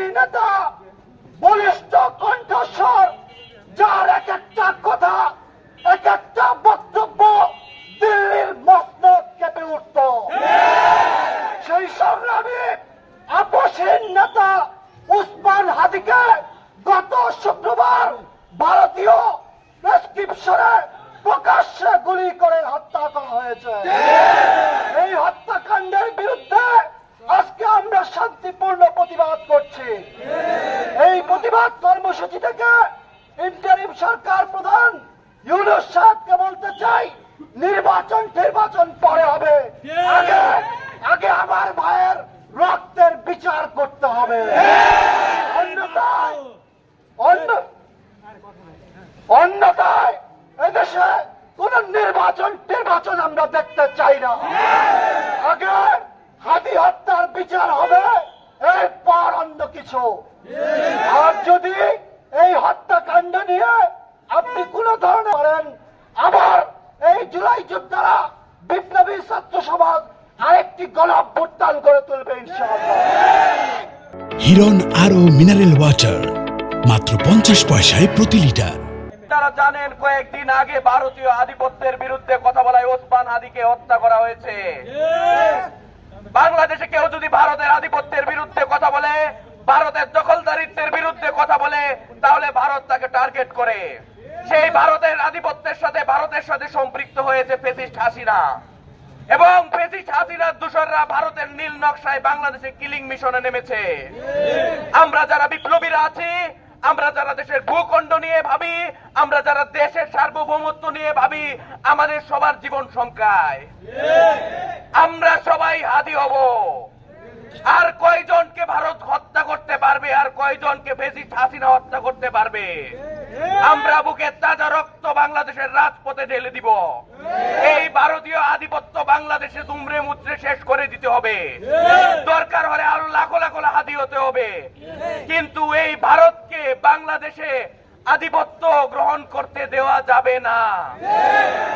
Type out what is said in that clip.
বিপ্লবী নেতা, বলিষ্ঠ কণ্ঠস্বর, যার এক একটা কথা, এক একটা বক্তব্য দিল্লির মসনদ কেঁপে উঠত। সেই সংগ্রামী আপসহীন নেতা উসমান হাদিকে গত শুক্রবার ভারতীয় প্রেসক্রিপশনে প্রকাশ্যে গুলি করে হত্যা করা হয়েছে। এই হত্যাকাণ্ডের বিরুদ্ধে আজকে আমরা শান্তিপূর্ণ প্রতিবাদ করছি। এই প্রতিবাদ কর্মসূচি থেকে ইন্টারিম সরকার প্রধান ইউনূস সাহেবকে বলতে চাই, নির্বাচন পরে হবে, আগে আমার ভাইয়ের রক্তের বিচার করতে হবে। অন্যথায় এদেশে কোন নির্বাচন আমরা দেখতে চাই না। আগে হাদি হত্যার বিচার হবে, এরপর অন্য কিছু। আর যদি এই হত্যাকাণ্ড নিয়ে আপনি কোন ধরনের করেন, আবার এই জুলাই যোদ্ধারা বিপ্লবী ছাত্র সমাজ আরেকটি গণঅভ্যুত্থান করে তুলবে ইনশাআল্লাহ। হিরন আরো মিনারেল ওয়াটার মাত্র 50 পয়সায় প্রতি লিটার। তারা জানেন কয়েকদিন আগে ভারতীয় আধিপত্যের বিরুদ্ধে কথা বলায় ওসমান হাদিকে হত্যা করা হয়েছে। বাংলাদেশে কেউ যদি ভারতের আধিপত্যের বিরুদ্ধে কথা বলে, ভারতের দখলদারিত্বের বিরুদ্ধে কথা বলে, তাহলে ভারত তাকে টার্গেট করে। সেই ভারতের আধিপত্যের সাথে ভারতের সাথে সম্পৃক্ত হয়েছে ফ্যাসিস্ট হাসিনা, এবং ফ্যাসিস্ট হাসিনার দূষররা ভারতের নীল নকশায় বাংলাদেশে কিলিং মিশনে নেমেছে। আমরা যারা বিপ্লবীরা আছি, আমরা যারা দেশের ভূখণ্ড নিয়ে ভাবি, আমরা যারা দেশের সার্বভৌমত্ব নিয়ে ভাবি, আমাদের সবার জীবন সংখ্যায় আমরা সবাই হাদি হব। আর কয়জনকে ভারত হত্যা করতে পারবে, আর কয়জনকে ফ্যাসিস্ট হাসিনা হত্যা করতে পারবে? আমরা বুকে তাজা রক্ত বাংলাদেশের রাজপথে ঢেলে দিব। এই ভারতীয় আধিপত্য বাংলাদেশে দুমড়ে মুচড়ে শেষ করে দিতে হবে। দরকার হলে আরো লাখো লাখো হাদি হতে হবে, কিন্তু এই ভারতকে বাংলাদেশে আধিপত্য গ্রহণ করতে দেওয়া যাবে না।